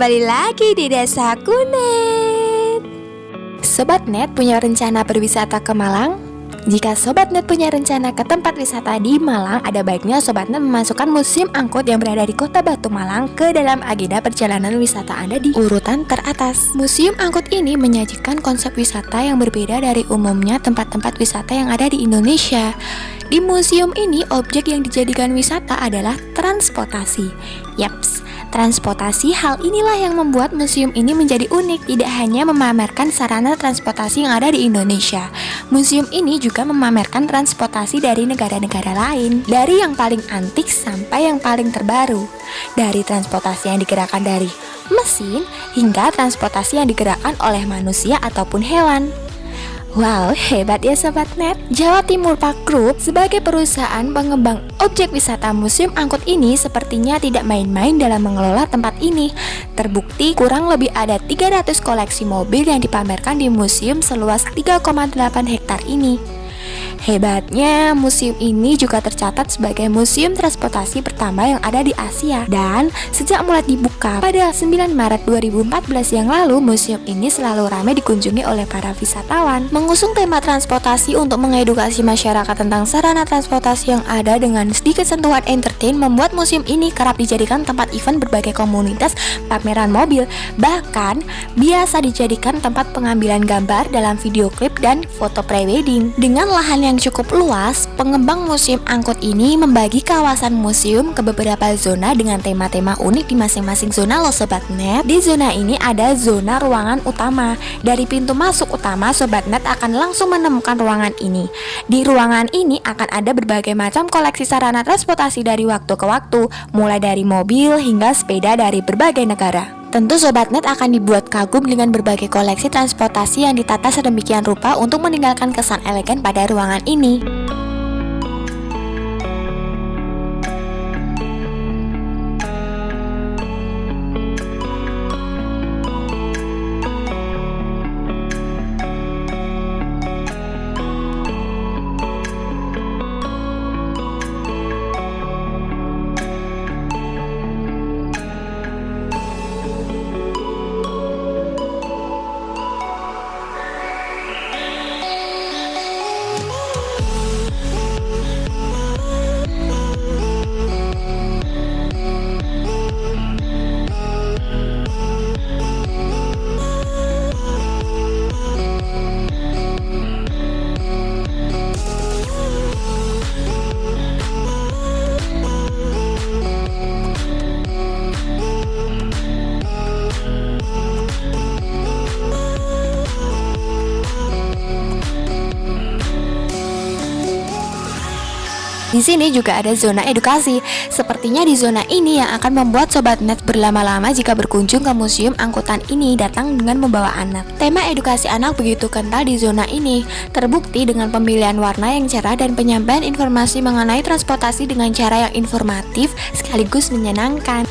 kembali lagi di Desaku Net. Sobat Net punya rencana berwisata ke Malang? Jika Sobat Net punya rencana ke tempat wisata di Malang, ada baiknya Sobat Net memasukkan Museum Angkut yang berada di Kota Batu Malang ke dalam agenda perjalanan wisata Anda di urutan teratas. Museum Angkut ini menyajikan konsep wisata yang berbeda dari umumnya tempat-tempat wisata yang ada di Indonesia. Di museum ini, objek yang dijadikan wisata adalah transportasi. Yaps, transportasi. Hal inilah yang membuat museum ini menjadi unik. Tidak hanya memamerkan sarana transportasi yang ada di Indonesia, museum ini juga memamerkan transportasi dari negara-negara lain, dari yang paling antik sampai yang paling terbaru. Dari transportasi yang digerakkan dari mesin hingga transportasi yang digerakkan oleh manusia ataupun hewan. Wow, hebat ya Sobat Net. Jawa Timur Park Group sebagai perusahaan pengembang objek wisata Museum Angkut ini sepertinya tidak main-main dalam mengelola tempat ini. Terbukti kurang lebih ada 300 koleksi mobil yang dipamerkan di museum seluas 3,8 hektar ini. Hebatnya, museum ini juga tercatat sebagai museum transportasi pertama yang ada di Asia. Dan sejak mulai dibuka pada 9 Maret 2014 yang lalu, museum ini selalu ramai dikunjungi oleh para wisatawan. Mengusung tema transportasi untuk mengedukasi masyarakat tentang sarana transportasi yang ada dengan sedikit sentuhan entertain, membuat museum ini kerap dijadikan tempat event berbagai komunitas pameran mobil. Bahkan, biasa dijadikan tempat pengambilan gambar dalam video klip dan foto prewedding. Dengan lahan yang cukup luas, pengembang Museum Angkut ini membagi kawasan museum ke beberapa zona dengan tema-tema unik di masing-masing zona loh Sobat Net. Di zona ini ada zona ruangan utama. Dari pintu masuk utama, Sobat Net akan langsung menemukan ruangan ini. Di ruangan ini akan ada berbagai macam koleksi sarana transportasi dari waktu ke waktu, mulai dari mobil hingga sepeda dari berbagai negara. Tentu Sobat Net akan dibuat kagum dengan berbagai koleksi transportasi yang ditata sedemikian rupa untuk meninggalkan kesan elegan pada ruangan ini. Di sini juga ada zona edukasi. Sepertinya di zona ini yang akan membuat Sobat Net berlama-lama jika berkunjung ke museum angkutan ini datang dengan membawa anak. Tema edukasi anak begitu kental di zona ini. Terbukti dengan pemilihan warna yang cerah dan penyampaian informasi mengenai transportasi dengan cara yang informatif sekaligus menyenangkan.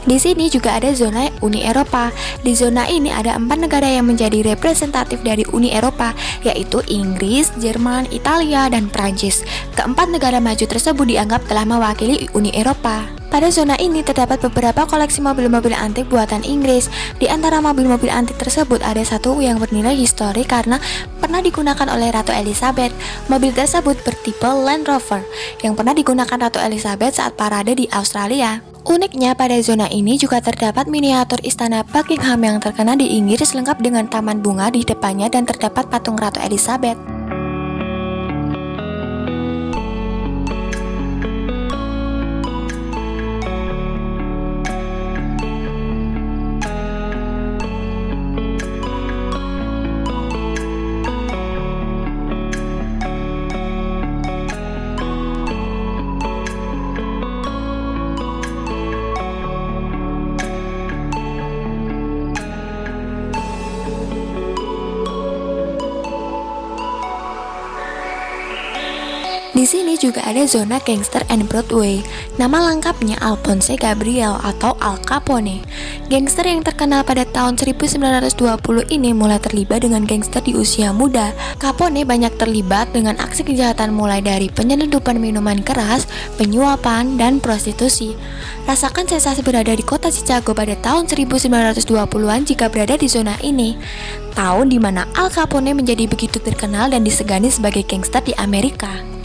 Di sini juga ada zona Uni Eropa. Di zona ini ada 4 negara yang menjadi representatif dari Uni Eropa, yaitu Inggris, Jerman, Italia, dan Prancis. Keempat negara maju tersebut dianggap telah mewakili Uni Eropa. Pada zona ini terdapat beberapa koleksi mobil-mobil antik buatan Inggris. Di antara mobil-mobil antik tersebut ada satu yang bernilai histori karena pernah digunakan oleh Ratu Elizabeth. Mobil tersebut bertipe Land Rover yang pernah digunakan Ratu Elizabeth saat parade di Australia. Uniknya pada zona ini juga terdapat miniatur istana Buckingham yang terkenal di Inggris lengkap dengan taman bunga di depannya dan terdapat patung Ratu Elizabeth. Di sini juga ada zona Gangster and Broadway. Nama lengkapnya Alphonse Gabriel atau Al Capone. Gangster yang terkenal pada tahun 1920 ini mulai terlibat dengan gangster di usia muda. Capone banyak terlibat dengan aksi kejahatan mulai dari penyelundupan minuman keras, penyuapan, dan prostitusi. Rasakan sensasi berada di kota Chicago pada tahun 1920-an jika berada di zona ini. Tahun di mana Al Capone menjadi begitu terkenal dan disegani sebagai gangster di Amerika.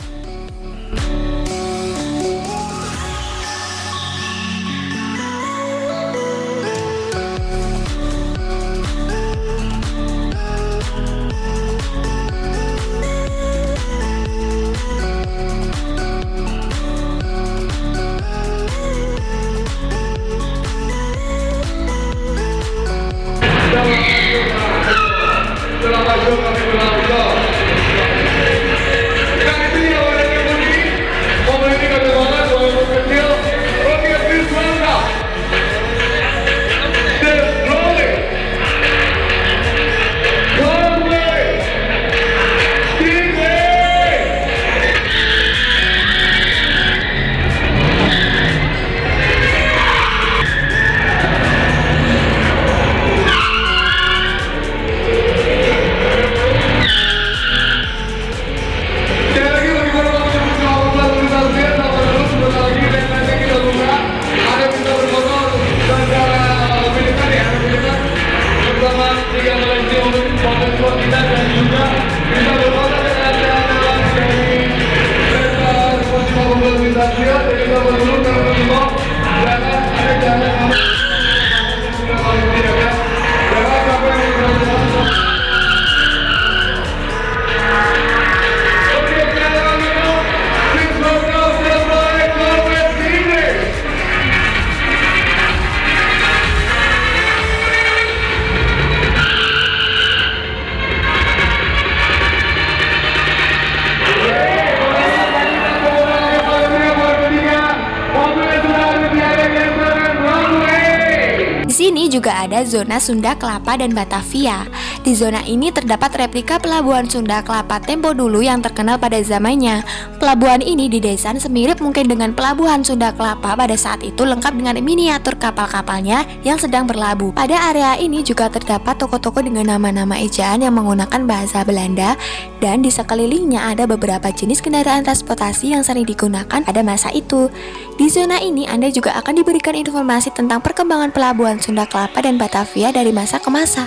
Di sini juga ada zona Sunda Kelapa dan Batavia. Di zona ini terdapat replika pelabuhan Sunda Kelapa tempo dulu yang terkenal pada zamannya. Pelabuhan ini didesain semirip mungkin dengan pelabuhan Sunda Kelapa pada saat itu, lengkap dengan miniatur kapal-kapalnya yang sedang berlabuh. Pada area ini juga terdapat toko-toko dengan nama-nama ejaan yang menggunakan bahasa Belanda, dan di sekelilingnya ada beberapa jenis kendaraan transportasi yang sering digunakan pada masa itu. Di zona ini Anda juga akan diberikan informasi tentang perkembangan pelabuhan Sunda Kelapa dan Batavia dari masa ke masa.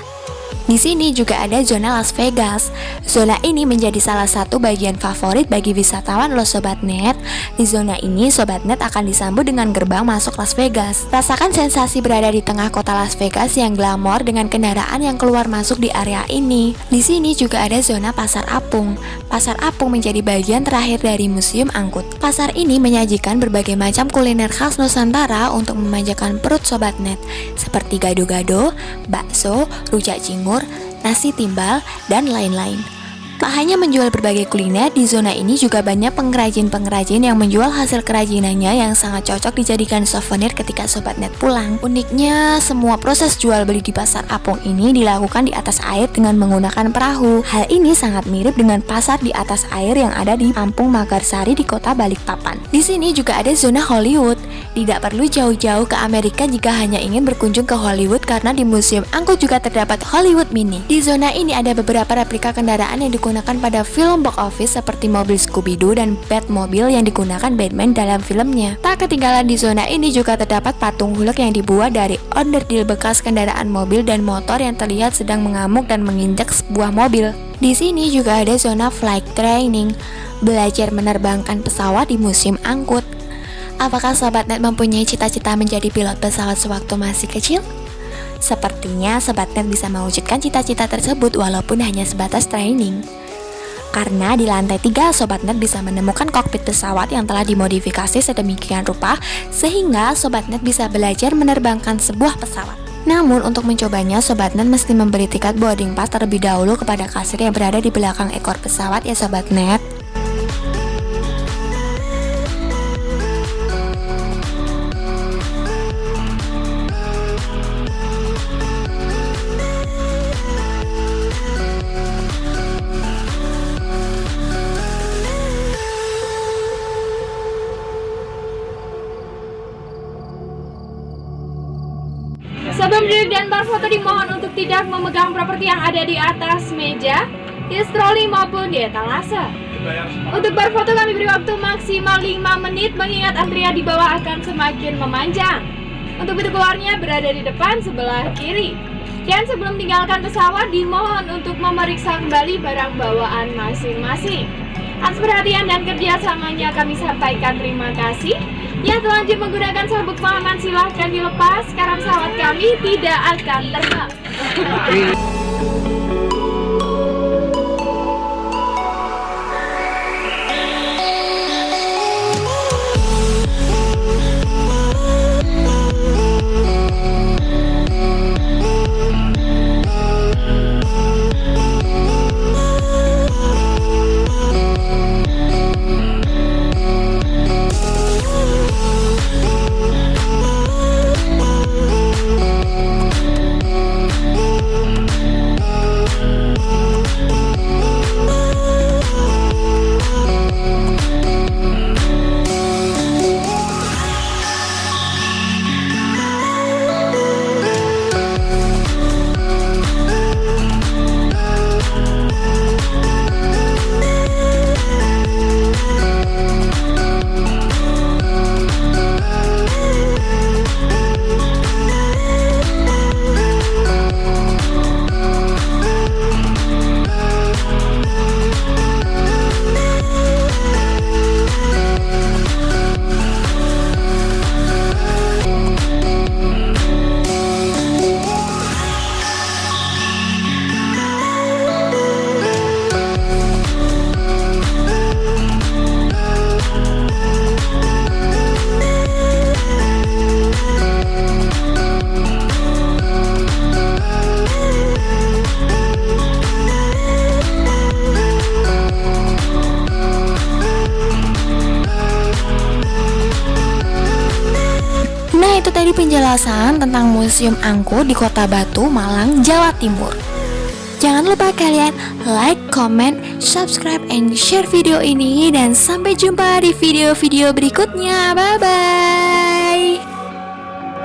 Di sini juga ada zona Las Vegas. Zona ini menjadi salah satu bagian favorit bagi wisatawan lo Sobat Net. Di zona ini Sobat Net akan disambut dengan gerbang masuk Las Vegas. Rasakan sensasi berada di tengah kota Las Vegas yang glamor dengan kendaraan yang keluar masuk di area ini. Di sini juga ada zona Pasar Apung. Pasar Apung menjadi bagian terakhir dari Museum Angkut. Pasar ini menyajikan berbagai macam kuliner khas Nusantara untuk memanjakan perut Sobat Net, seperti gado-gado, bakso, rujak cingur, nasi timbal, dan lain-lain. Tak hanya menjual berbagai kuliner, di zona ini juga banyak pengrajin-pengrajin yang menjual hasil kerajinannya yang sangat cocok dijadikan souvenir ketika Sobat Net pulang. Uniknya, semua proses jual beli di Pasar Apung ini dilakukan di atas air dengan menggunakan perahu. Hal ini sangat mirip dengan pasar di atas air yang ada di Kampung Magarsari di kota Balikpapan. Di sini juga ada zona Hollywood. Tidak perlu jauh-jauh ke Amerika jika hanya ingin berkunjung ke Hollywood, karena di Museum Angkut juga terdapat Hollywood Mini. Di zona ini ada beberapa replika kendaraan yang digunakan pada film box office seperti mobil Scooby-Doo dan Batmobile yang digunakan Batman dalam filmnya. Tak ketinggalan di zona ini juga terdapat patung Hulk yang dibuat dari onderdil bekas kendaraan mobil dan motor yang terlihat sedang mengamuk dan menginjak sebuah mobil. Di sini juga ada zona flight training, belajar menerbangkan pesawat di Museum Angkut. Apakah Sobat Net mempunyai cita-cita menjadi pilot pesawat sewaktu masih kecil? Sepertinya Sobat Net bisa mewujudkan cita-cita tersebut walaupun hanya sebatas training. Karena di lantai 3 Sobat Net bisa menemukan kokpit pesawat yang telah dimodifikasi sedemikian rupa sehingga Sobat Net bisa belajar menerbangkan sebuah pesawat. Namun untuk mencobanya, Sobat Net mesti membeli tiket boarding pass terlebih dahulu kepada kasir yang berada di belakang ekor pesawat ya Sobat Net. Sebelum duduk dan berfoto dimohon untuk tidak memegang properti yang ada di atas meja, di troli maupun di etalase. Untuk berfoto kami beri waktu maksimal 5 menit mengingat antrian di bawah akan semakin memanjang. Untuk pintu keluarnya berada di depan sebelah kiri. Dan sebelum tinggalkan pesawat dimohon untuk memeriksa kembali barang bawaan masing-masing. Atas perhatian dan kerjasamanya kami sampaikan terima kasih. Yang terlanjur menggunakan sabuk pengaman silahkan dilepas karena pesawat kami tidak akan terbang. Itu tadi penjelasan tentang Museum Angkut di Kota Batu, Malang, Jawa Timur. Jangan lupa kalian like, comment, subscribe, and share video ini. Dan sampai jumpa di video-video berikutnya. Bye-bye.